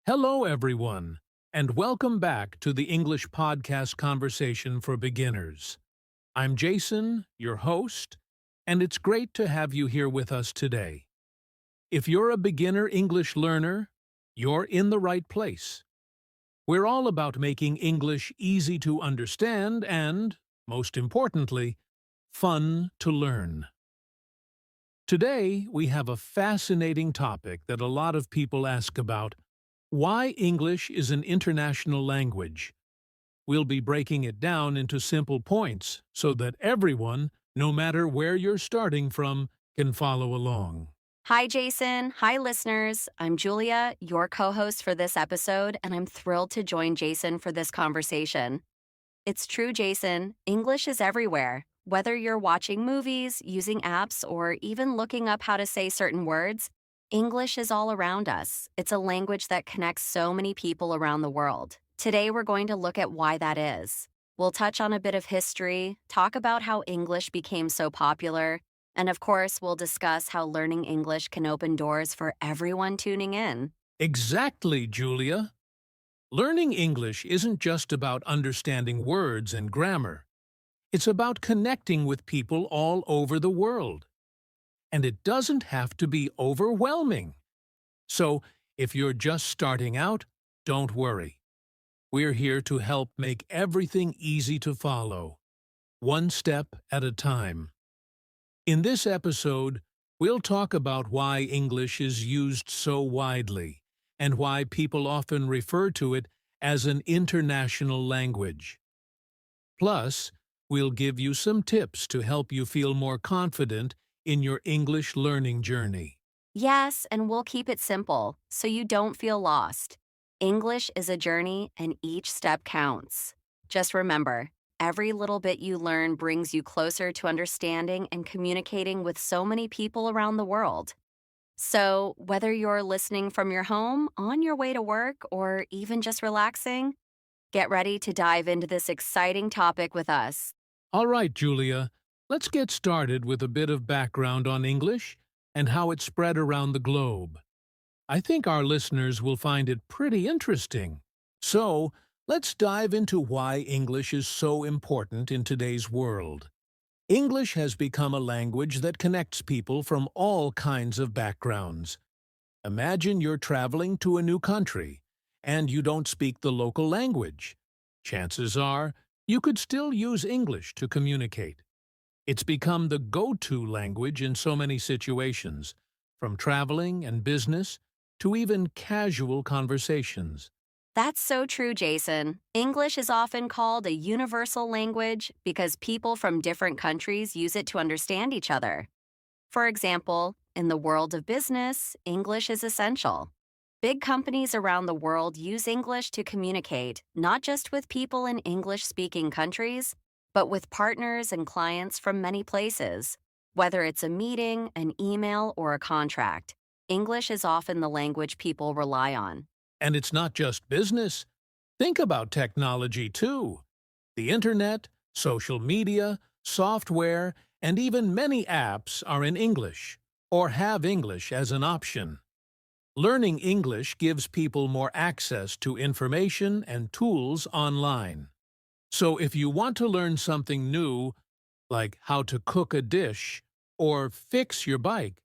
Hello, everyone, and welcome back to the English Podcast Conversation for Beginners. I'm Jason, your host, and it's great to have you here with us today. If you're a beginner English learner, you're in the right place. We're all about making English easy to understand and, most importantly, fun to learn. Today, we have a fascinating topic that a lot of people ask about: why English is an international language. We'll be breaking it down into simple points so that everyone, no matter where you're starting from, can follow along. Hi, Jason. Hi, listeners. I'm Julia, your co host for this episode, and I'm thrilled to join Jason for this conversation. It's true, Jason. English is everywhere. Whether you're watching movies, using apps, or even looking up how to say certain words, English is all around us. It's a language that connects so many people around the world. Today, we're going to look at why that is. We'll touch on a bit of history, talk about how English became so popular, and of course, we'll discuss how learning English can open doors for everyone tuning in. Exactly, Julia. Learning English isn't just about understanding words and grammar. It's about connecting with people all over the world. And it doesn't have to be overwhelming. So, if you're just starting out, don't worry. We're here to help make everything easy to follow, one step at a time. In this episode, we'll talk about why English is used so widely and why people often refer to it as an international language. Plus, we'll give you some tips to help you feel more confident in your English learning journey. Yes, and we'll keep it simple so you don't feel lost. English is a journey, and each step counts. Just remember, every little bit you learn brings you closer to understanding and communicating with so many people around the world. So, whether you're listening from your home, on your way to work, or even just relaxing, get ready to dive into this exciting topic with us. All right, Julia, let's get started with a bit of background on English and how it spread around the globe. I think our listeners will find it pretty interesting. So, let's dive into why English is so important in today's world. English has become a language that connects people from all kinds of backgrounds. Imagine you're traveling to a new country, and you don't speak the local language. Chances are, you could still use English to communicate. It's become the go-to language in so many situations, from traveling and business to even casual conversations. That's so true, Jason. English is often called a universal language because people from different countries use it to understand each other. For example, in the world of business, English is essential. Big companies around the world use English to communicate, not just with people in English speaking countries, but with partners and clients from many places. Whether it's a meeting, an email, or a contract, English is often the language people rely on. And it's not just business. Think about technology, too. The internet, social media, software, and even many apps are in English, or have English as an option. Learning English gives people more access to information and tools online. So if you want to learn something new, like how to cook a dish or fix your bike,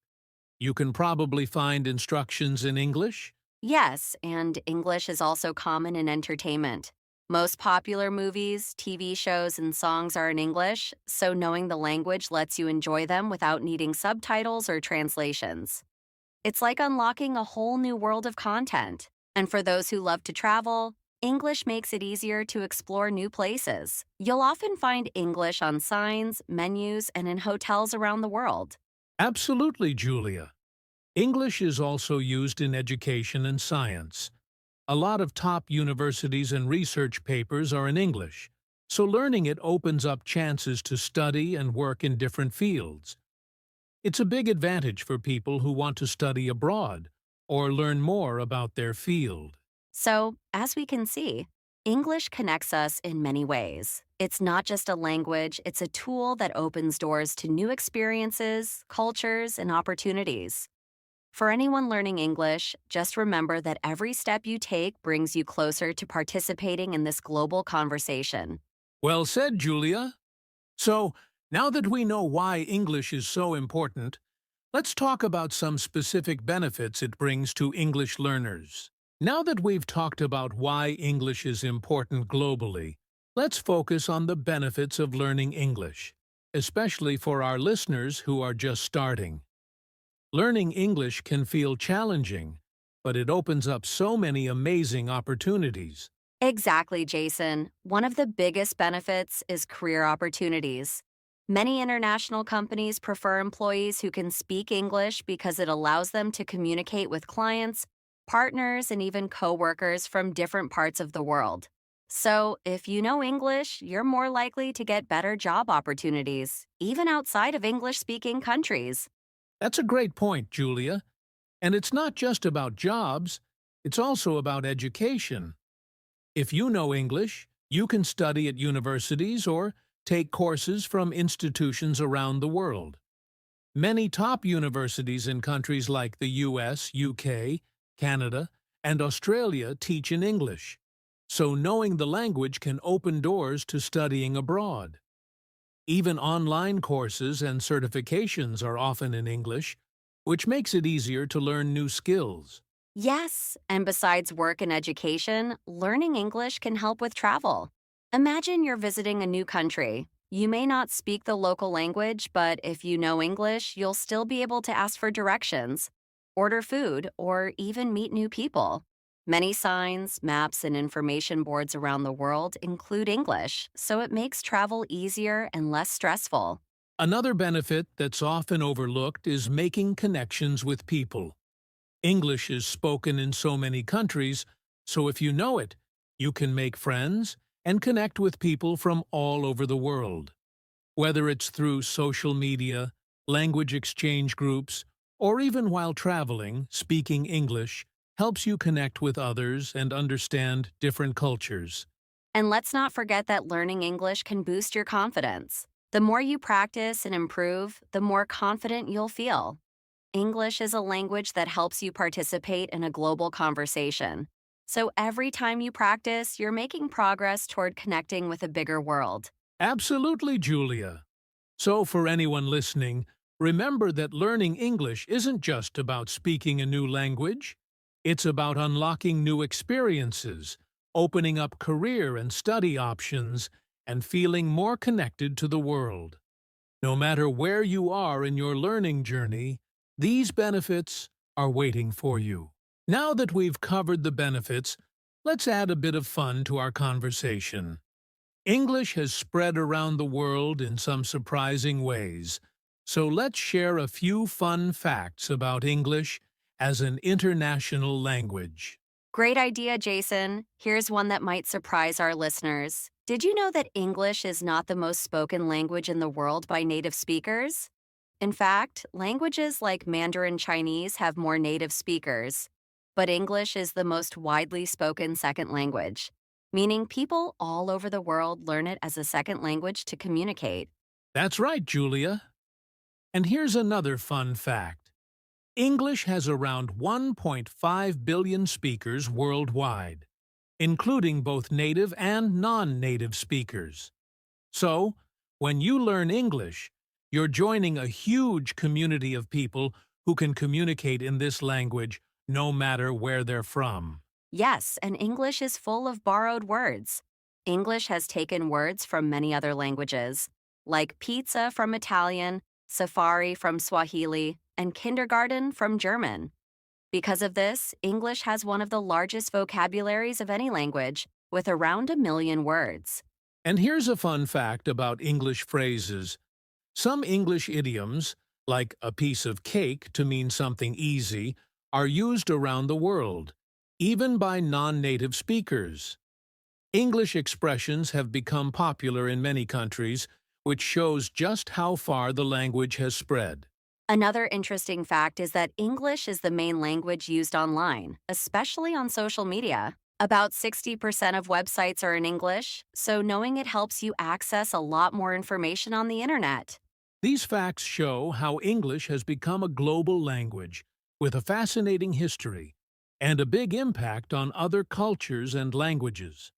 you can probably find instructions in English. Yes, and English is also common in entertainment. Most popular movies, TV shows, and songs are in English, so knowing the language lets you enjoy them without needing subtitles or translations. It's like unlocking a whole new world of content. And for those who love to travel, English makes it easier to explore new places. You'll often find English on signs, menus, and in hotels around the world. Absolutely, Julia. English is also used in education and science. A lot of top universities and research papers are in English, so learning it opens up chances to study and work in different fields. It's a big advantage for people who want to study abroad or learn more about their field. So, as we can see, English connects us in many ways. It's not just a language, it's a tool that opens doors to new experiences, cultures, and opportunities. For anyone learning English, just remember that every step you take brings you closer to participating in this global conversation. Well said, Julia. So, now that we know why English is so important, let's talk about some specific benefits it brings to English learners. Now that we've talked about why English is important globally, let's focus on the benefits of learning English, especially for our listeners who are just starting. Learning English can feel challenging, but it opens up so many amazing opportunities. Exactly, Jason. One of the biggest benefits is career opportunities. Many international companies prefer employees who can speak English because it allows them to communicate with clients, partners, and even coworkers from different parts of the world. So, if you know English, you're more likely to get better job opportunities, even outside of English speaking countries. That's a great point, Julia. And it's not just about jobs, it's also about education. If you know English, you can study at universities or take courses from institutions around the world. Many top universities in countries like the US, UK, Canada, and Australia teach in English, so knowing the language can open doors to studying abroad. Even online courses and certifications are often in English, which makes it easier to learn new skills. Yes, and besides work and education, learning English can help with travel. Imagine you're visiting a new country. You may not speak the local language, but if you know English, you'll still be able to ask for directions, order food, or even meet new people. Many signs, maps, and information boards around the world include English, so it makes travel easier and less stressful. Another benefit that's often overlooked is making connections with people. English is spoken in so many countries, so if you know it, you can make friends and connect with people from all over the world. Whether it's through social media, language exchange groups, or even while traveling, speaking English helps you connect with others and understand different cultures. And let's not forget that learning English can boost your confidence. The more you practice and improve, the more confident you'll feel. English is a language that helps you participate in a global conversation. So every time you practice, you're making progress toward connecting with a bigger world. Absolutely, Julia. So for anyone listening, remember that learning English isn't just about speaking a new language. It's about unlocking new experiences, opening up career and study options, and feeling more connected to the world. No matter where you are in your learning journey, these benefits are waiting for you. Now that we've covered the benefits, let's add a bit of fun to our conversation. English has spread around the world in some surprising ways, so let's share a few fun facts about English as an international language. Great idea, Jason. Here's one that might surprise our listeners. Did you know that English is not the most spoken language in the world by native speakers? In fact, languages like Mandarin Chinese have more native speakers, but English is the most widely spoken second language, meaning people all over the world learn it as a second language to communicate. That's right, Julia. And here's another fun fact. English has around 1.5 billion speakers worldwide, including both native and non-native speakers. So, when you learn English, you're joining a huge community of people who can communicate in this language no matter where they're from. Yes, and English is full of borrowed words. English has taken words from many other languages, like pizza from Italian, safari from Swahili, and kindergarten from German. Because of this, English has one of the largest vocabularies of any language, with around 1 million words. And here's a fun fact about English phrases. Some English idioms, like a piece of cake to mean something easy, are used around the world, even by non-native speakers. English expressions have become popular in many countries, which shows just how far the language has spread. Another interesting fact is that English is the main language used online, especially on social media. About 60% of websites are in English, so knowing it helps you access a lot more information on the internet. These facts show how English has become a global language, with a fascinating history and a big impact on other cultures and languages.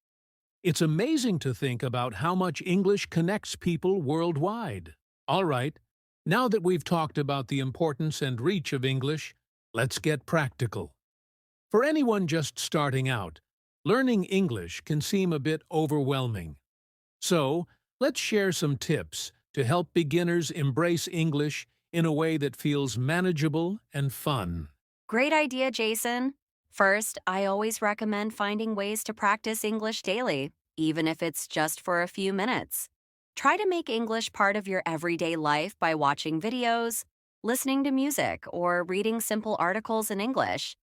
It's amazing to think about how much English connects people worldwide. All right, now that we've talked about the importance and reach of English, let's get practical. For anyone just starting out, learning English can seem a bit overwhelming. So, let's share some tips to help beginners embrace English in a way that feels manageable and fun. Great idea, Jason. First, I always recommend finding ways to practice English daily, even if it's just for a few minutes. Try to make English part of your everyday life by watching videos, listening to music, or reading simple articles in English.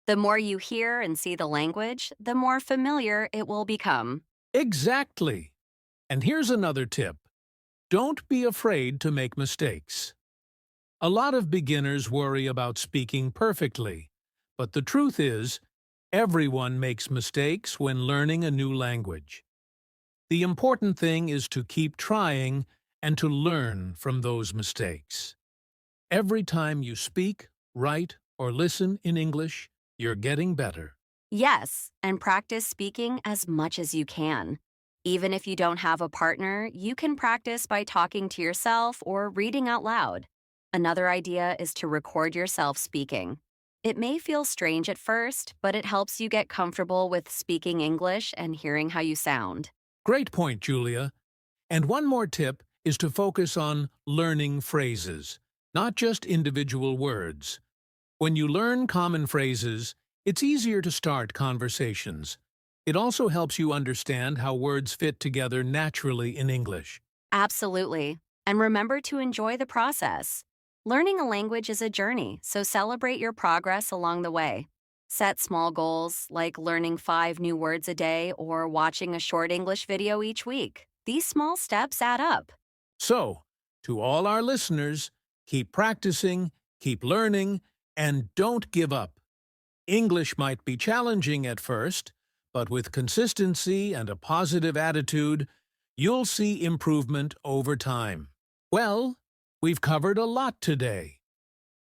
The more you hear and see the language, the more familiar it will become. Exactly! And here's another tip. Don't be afraid to make mistakes. A lot of beginners worry about speaking perfectly, but the truth is, everyone makes mistakes when learning a new language. The important thing is to keep trying and to learn from those mistakes. Every time you speak, write, or listen in English, you're getting better. Yes, and practice speaking as much as you can. Even if you don't have a partner, you can practice by talking to yourself or reading out loud. Another idea is to record yourself speaking. It may feel strange at first, but it helps you get comfortable with speaking English and hearing how you sound. Great point, Julia. And one more tip is to focus on learning phrases, not just individual words. When you learn common phrases, it's easier to start conversations. It also helps you understand how words fit together naturally in English. Absolutely. And remember to enjoy the process. Learning a language is a journey, so celebrate your progress along the way. Set small goals, like learning 5 new words a day or watching a short English video each week. These small steps add up. So, to all our listeners, keep practicing, keep learning, and don't give up. English might be challenging at first, but with consistency and a positive attitude, you'll see improvement over time. Well, we've covered a lot today.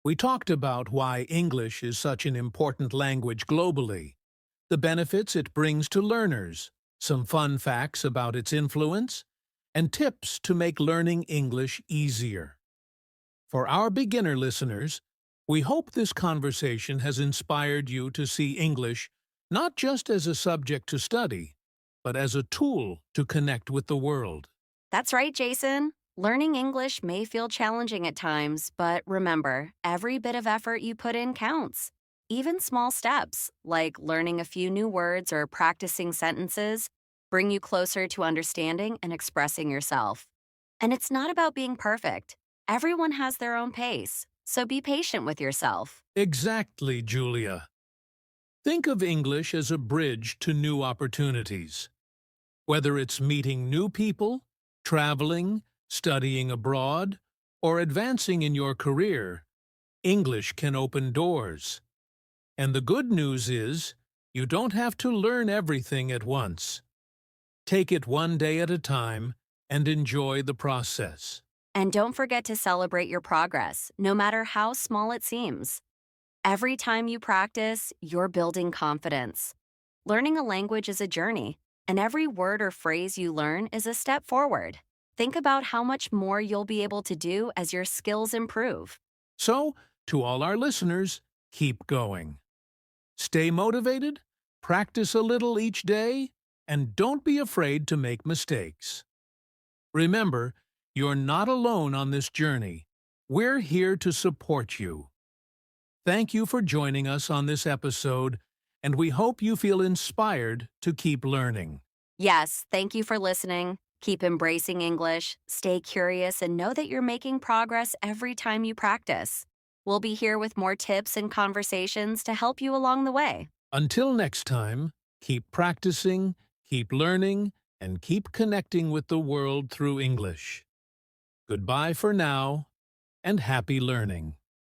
We talked about why English is such an important language globally, the benefits it brings to learners, some fun facts about its influence, and tips to make learning English easier. For our beginner listeners, we hope this conversation has inspired you to see English not just as a subject to study, but as a tool to connect with the world. That's right, Jason. Learning English may feel challenging at times, but remember, every bit of effort you put in counts. Even small steps, like learning a few new words or practicing sentences, bring you closer to understanding and expressing yourself. And it's not about being perfect. Everyone has their own pace, so be patient with yourself. Exactly, Julia. Think of English as a bridge to new opportunities. Whether it's meeting new people, traveling, studying abroad, or advancing in your career, English can open doors. And the good news is, you don't have to learn everything at once. Take it one day at a time and enjoy the process. And don't forget to celebrate your progress, no matter how small it seems. Every time you practice, you're building confidence. Learning a language is a journey, and every word or phrase you learn is a step forward. Think about how much more you'll be able to do as your skills improve. So, to all our listeners, keep going. Stay motivated, practice a little each day, and don't be afraid to make mistakes. Remember, you're not alone on this journey. We're here to support you. Thank you for joining us on this episode, and we hope you feel inspired to keep learning. Yes, thank you for listening. Keep embracing English, stay curious, and know that you're making progress every time you practice. We'll be here with more tips and conversations to help you along the way. Until next time, keep practicing, keep learning, and keep connecting with the world through English. Goodbye for now, and happy learning.